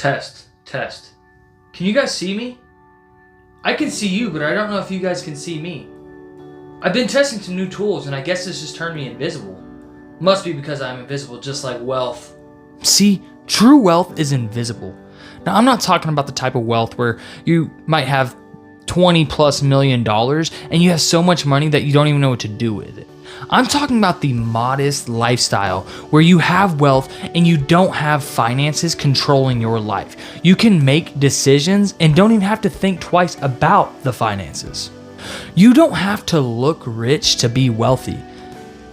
Test, test. Can you guys see me? I can see you, but I don't know if you guys can see me. I've been testing some new tools, and I guess this just turned me invisible. Must be because I'm invisible, just like wealth. See, true wealth is invisible. Now, I'm not talking about the type of wealth where you might have $20+ million and you have so much money that you don't even know what to do with it. I'm talking about the modest lifestyle where you have wealth and you don't have finances controlling your life. You can make decisions and don't even have to think twice about the finances. You don't have to look rich to be wealthy.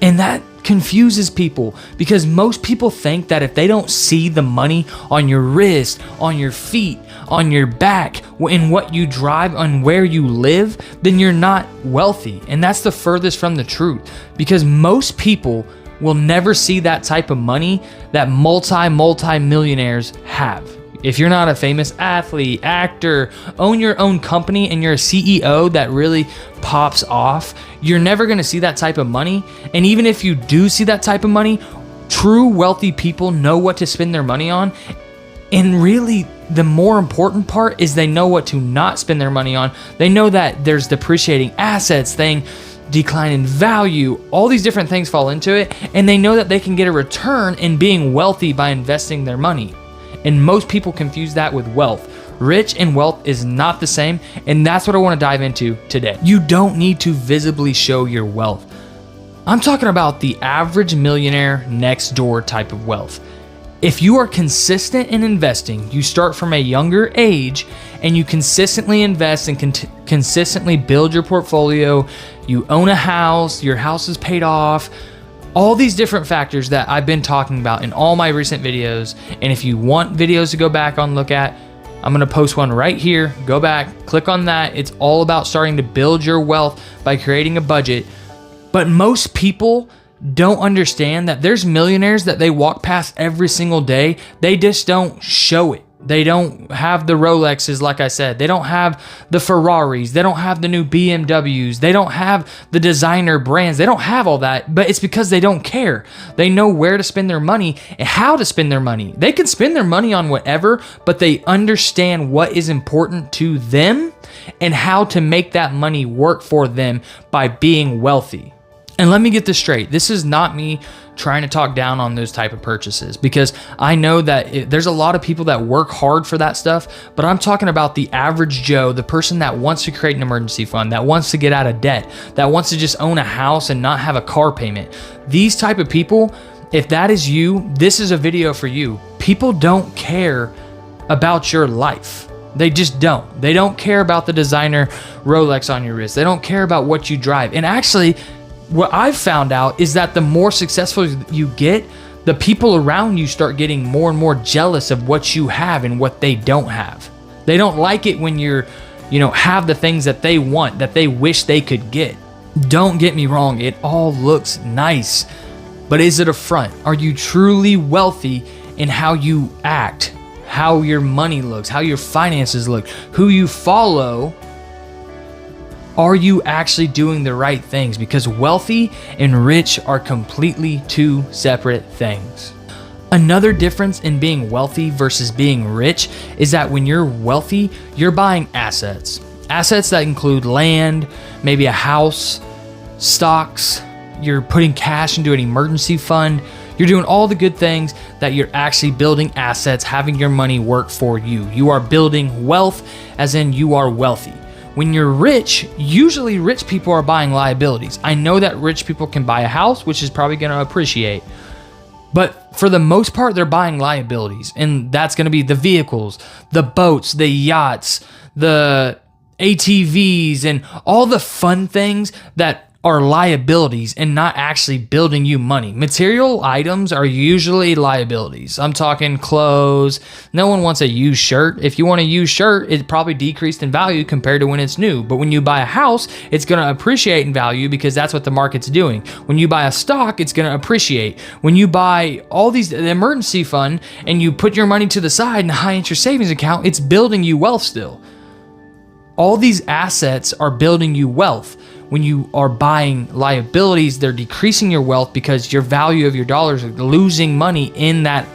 And that confuses people because most people think that if they don't see the money on your wrist, on your feet, on your back, in what you drive, on where you live, then you're not wealthy. And that's the furthest from the truth because most people will never see that type of money that multi-millionaires have. If you're not a famous athlete, actor, own your own company, and you're a CEO that really pops off, you're never going to see that type of money. And even if you do see that type of money, true wealthy people know what to spend their money on. And really, the more important part is they know what to not spend their money on. They know that there's depreciating assets, decline in value, all these different things fall into it. And they know that they can get a return in being wealthy by investing their money. And most people confuse that with wealth. Rich and wealth is not the same, and that's what I want to dive into today. You don't need to visibly show your wealth. I'm talking about the average millionaire next door type of wealth. If you are consistent in investing, you start from a younger age and you consistently invest and consistently build your portfolio, you own a house, your house is paid off, all these different factors that I've been talking about in all my recent videos. And if you want videos to go back and look at, I'm gonna post one right here. Go back, click on that. It's all about starting to build your wealth by creating a budget. But most people don't understand that there's millionaires that they walk past every single day. They just don't show it. They don't have the Rolexes, like I said. They don't have the Ferraris. They don't have the new BMWs. They don't have the designer brands. They don't have all that, but it's because they don't care. They know where to spend their money and how to spend their money. They can spend their money on whatever, but they understand what is important to them and how to make that money work for them by being wealthy. And let me get this straight. This is not me trying to talk down on those type of purchases because I know that there's a lot of people that work hard for that stuff, but I'm talking about the average Joe, the person that wants to create an emergency fund, that wants to get out of debt, that wants to just own a house and not have a car payment. These type of people, if that is you, this is a video for you. People don't care about your life. They just don't. They don't care about the designer Rolex on your wrist. They don't care about what you drive. And actually, what I've found out is that the more successful you get, the people around you start getting more and more jealous of what you have and what they don't have. They don't like it when have the things that they want, that they wish they could get. Don't get me wrong, it all looks nice, but is it a front? Are you truly wealthy in how you act, how your money looks, how your finances look, who you follow? Are you actually doing the right things? Because wealthy and rich are completely two separate things. Another difference in being wealthy versus being rich is that when you're wealthy, you're buying assets. Assets that include land, maybe a house, stocks, you're putting cash into an emergency fund. You're doing all the good things that you're actually building assets, having your money work for you. You are building wealth, as in you are wealthy. When you're rich, usually rich people are buying liabilities. I know that rich people can buy a house, which is probably going to appreciate. But for the most part, they're buying liabilities. And that's going to be the vehicles, the boats, the yachts, the ATVs, and all the fun things that are liabilities and not actually building you money. Material items are usually liabilities. I'm talking clothes. No one wants a used shirt. If you want a used shirt, it probably decreased in value compared to when it's new. But when you buy a house, it's going to appreciate in value because that's what the market's doing. When you buy a stock, it's going to appreciate. When you buy all these, the emergency fund, and you put your money to the side in a high interest savings account, it's building you wealth still. All these assets are building you wealth. When you are buying liabilities, they're decreasing your wealth because your value of your dollars are losing money in that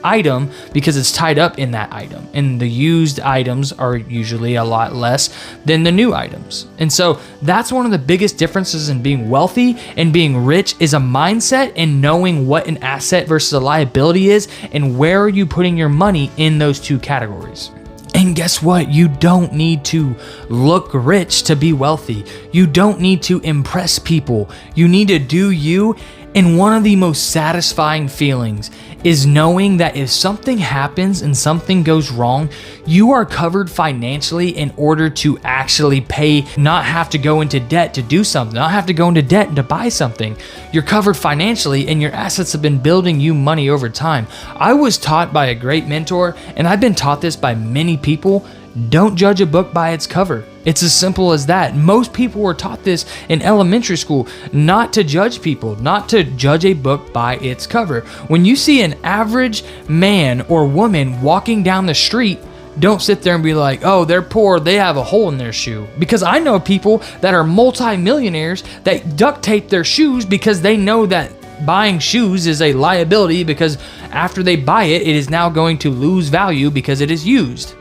item because it's tied up in that item. And the used items are usually a lot less than the new items. And so that's one of the biggest differences in being wealthy and being rich is a mindset and knowing what an asset versus a liability is and where are you putting your money in those two categories. And guess what? You don't need to look rich to be wealthy. You don't need to impress people. You need to do you. And one of the most satisfying feelings is knowing that if something happens and something goes wrong, you are covered financially in order to actually pay, not have to go into debt to do something, not have to go into debt to buy something. You're covered financially and your assets have been building you money over time. I was taught by a great mentor, and I've been taught this by many people. Don't judge a book by its cover. It's as simple as that. Most people were taught this in elementary school, not to judge people, not to judge a book by its cover. When you see an average man or woman walking down the street, don't sit there and be like, oh, they're poor, they have a hole in their shoe. Because I know people that are multi-millionaires that duct tape their shoes because they know that buying shoes is a liability because after they buy it, it is now going to lose value because it is used.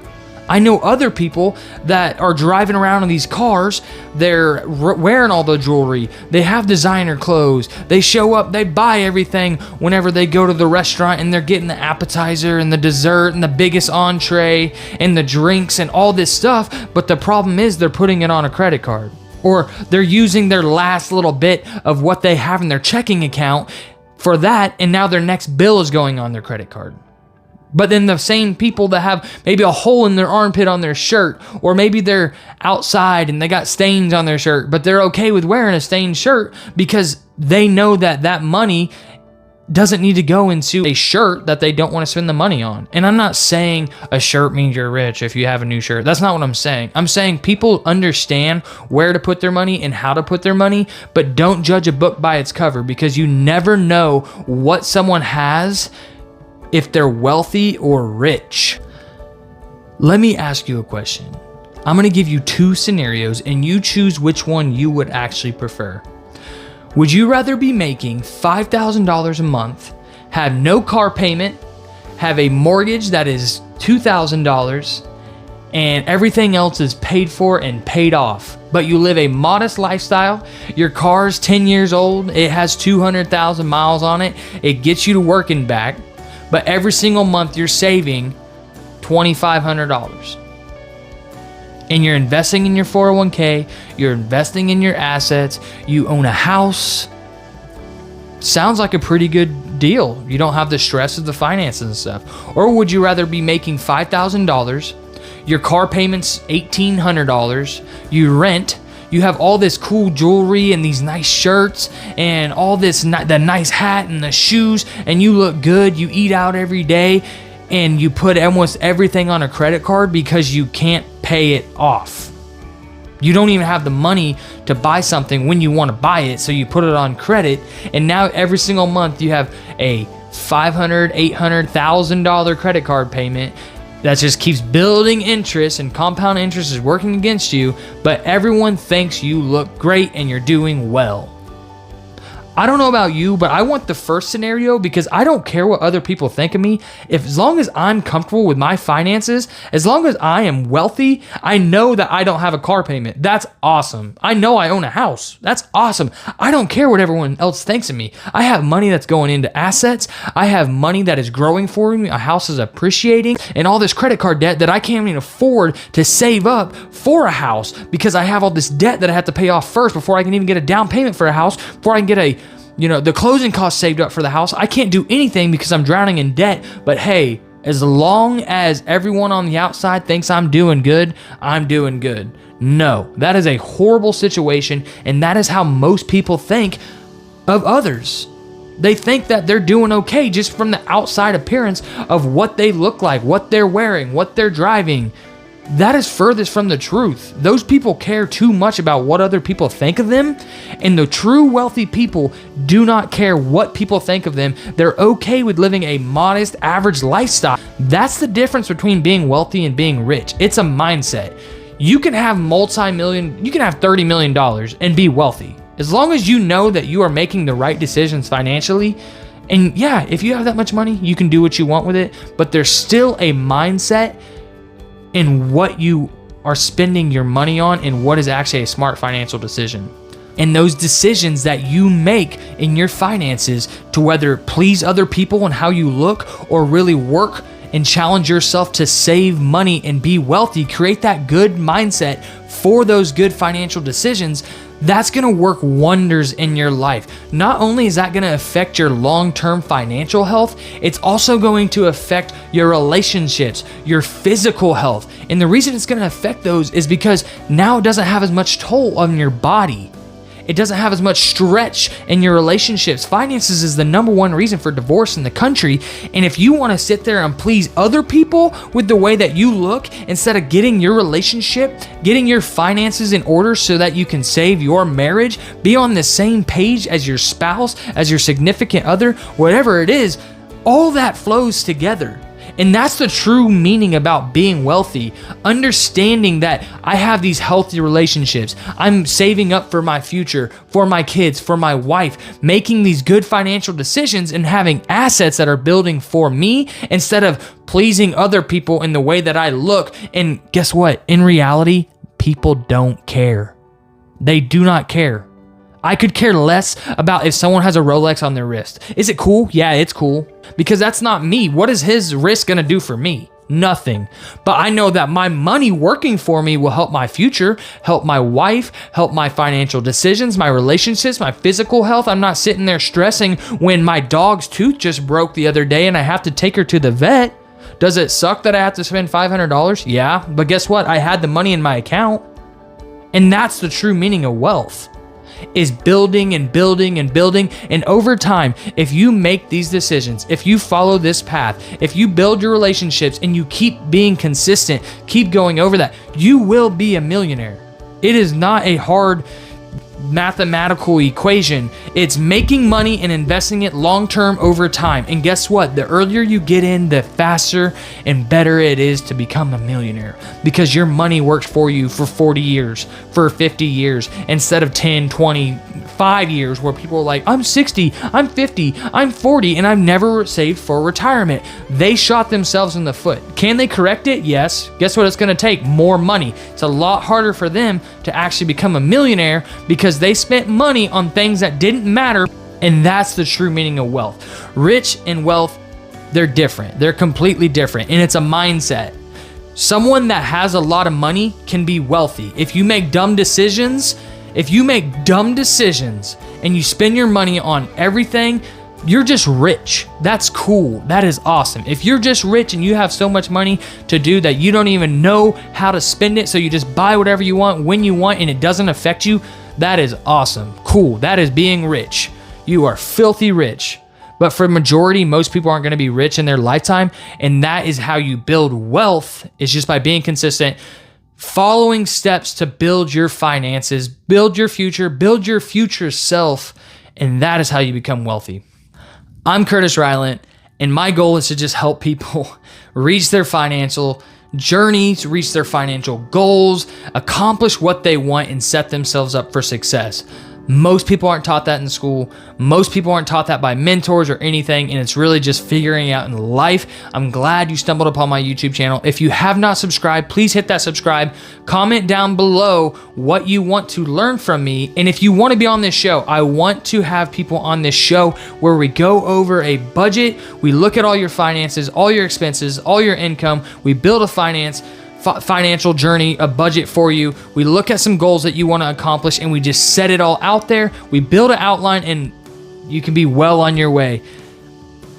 I know other people that are driving around in these cars, they're wearing all the jewelry, they have designer clothes, they show up, they buy everything whenever they go to the restaurant and they're getting the appetizer and the dessert and the biggest entree and the drinks and all this stuff, but the problem is they're putting it on a credit card. Or they're using their last little bit of what they have in their checking account for that, and now their next bill is going on their credit card. But then the same people that have maybe a hole in their armpit on their shirt, or maybe they're outside and they got stains on their shirt, but they're okay with wearing a stained shirt because they know that that money doesn't need to go into a shirt that they don't want to spend the money on. And I'm not saying a shirt means you're rich if you have a new shirt. That's not what I'm saying. I'm saying people understand where to put their money and how to put their money, but don't judge a book by its cover because you never know what someone has if they're wealthy or rich. Let me ask you a question. I'm going to give you two scenarios and you choose which one you would actually prefer. Would you rather be making $5,000 a month, have no car payment, have a mortgage that is $2,000, and everything else is paid for and paid off, but you live a modest lifestyle, your car's 10 years old, it has 200,000 miles on it, it gets you to work and back, but every single month you're saving $2,500. And you're investing in your 401k, you're investing in your assets, you own a house. Sounds like a pretty good deal. You don't have the stress of the finances and stuff. Or would you rather be making $5,000, your car payment's $1,800, you rent, you have all this cool jewelry and these nice shirts and all this, the nice hat and the shoes, and you look good, you eat out every day, and you put almost everything on a credit card because you can't pay it off. You don't even have the money to buy something when you want to buy it, so you put it on credit, and now every single month you have a $500, $800, $1,000 credit card payment that just keeps building interest, and compound interest is working against you, but everyone thinks you look great and you're doing well. I don't know about you, but I want the first scenario because I don't care what other people think of me. As long as I'm comfortable with my finances, as long as I am wealthy, I know that I don't have a car payment. That's awesome. I know I own a house. That's awesome. I don't care what everyone else thinks of me. I have money that's going into assets. I have money that is growing for me. My house is appreciating, and all this credit card debt that I can't even afford to save up for a house because I have all this debt that I have to pay off first before I can even get a down payment for a house, before I can get the closing costs saved up for the house. I can't do anything because I'm drowning in debt. But hey, as long as everyone on the outside thinks I'm doing good, I'm doing good. No, that is a horrible situation, and that is how most people think of others. They think that they're doing okay just from the outside appearance of what they look like, what they're wearing, what they're driving. That is furthest from the truth. Those people care too much about what other people think of them, and the true wealthy people do not care what people think of them. They're okay with living a modest, average lifestyle. That's the difference between being wealthy and being rich. It's a mindset. You can have you can have $30 million and be wealthy. As long as you know that you are making the right decisions financially And yeah, if you have that much money, you can do what you want with it, but there's still a mindset in what you are spending your money on and what is actually a smart financial decision. And those decisions that you make in your finances to whether please other people and how you look or really work and challenge yourself to save money and be wealthy, create that good mindset for those good financial decisions, that's going to work wonders in your life. Not only is that going to affect your long-term financial health, it's also going to affect your relationships, your physical health. And the reason it's going to affect those is because now it doesn't have as much toll on your body. It doesn't have as much stretch in your relationships. Finances is the number one reason for divorce in the country. And if you want to sit there and please other people with the way that you look, instead of getting your relationship, getting your finances in order so that you can save your marriage, be on the same page as your spouse, as your significant other, whatever it is, all that flows together. And that's the true meaning about being wealthy. Understanding that I have these healthy relationships. I'm saving up for my future, for my kids, for my wife, making these good financial decisions and having assets that are building for me instead of pleasing other people in the way that I look. And guess what? In reality, people don't care. They do not care. I could care less about if someone has a Rolex on their wrist. Is it cool? Yeah, it's cool. Because that's not me. What is his wrist gonna do for me? Nothing. But I know that my money working for me will help my future, help my wife, help my financial decisions, my relationships, my physical health. I'm not sitting there stressing when my dog's tooth just broke the other day and I have to take her to the vet. Does it suck that I have to spend $500? Yeah, but guess what? I had the money in my account. And that's the true meaning of wealth. Is building and building and building. And over time, if you make these decisions, if you follow this path, if you build your relationships and you keep being consistent, keep going over that, you will be a millionaire. It is not a hard mathematical equation. It's making money and investing it long-term over time. And guess what? The earlier you get in, the faster and better it is to become a millionaire, because your money works for you for 40 years, for 50 years, instead of 10, 20, 5 years where people are like, I'm 60, I'm 50, I'm 40, and I've never saved for retirement. They shot themselves in the foot. Can they correct it? Yes. Guess what it's going to take? More money. It's a lot harder for them to actually become a millionaire because they spent money on things that didn't matter. And that's the true meaning of wealth. Rich and wealth, they're different. They're completely different. And it's a mindset. Someone that has a lot of money can be wealthy. If you make dumb decisions and you spend your money on everything, you're just rich. That's cool. That is awesome. If you're just rich and you have so much money to do that you don't even know how to spend it, so you just buy whatever you want when you want and it doesn't affect you, that is awesome. Cool. That is being rich. You are filthy rich. But for majority, most people aren't going to be rich in their lifetime. And that is how you build wealth, is just by being consistent, following steps to build your finances, build your future self. And that is how you become wealthy. I'm Curtis Rylant, and my goal is to just help people reach their financial journeys, reach their financial goals, accomplish what they want, and set themselves up for success. Most people aren't taught that in school. Most people aren't taught that by mentors or anything, and it's really just figuring out in life. I'm glad you stumbled upon my YouTube channel. If you have not subscribed, please hit that subscribe. Comment down below what you want to learn from me. And if you want to be on this show, I want to have people on this show where we go over a budget. We look at all your finances, all your expenses, all your income. We build a financial journey, a budget for you. We look at some goals that you want to accomplish and we just set it all out there. We build an outline and you can be well on your way.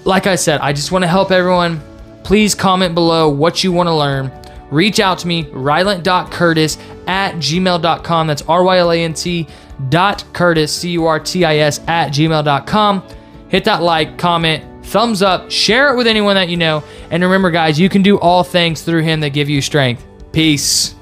Like I said, I just want to help everyone. Please comment below what you want to learn. Reach out to me, rylant.curtis@gmail.com. That's rylant.curtis, curtis@gmail.com. Hit that like, comment, thumbs up, share it with anyone that you know. And remember, guys, you can do all things through him that give you strength. Peace.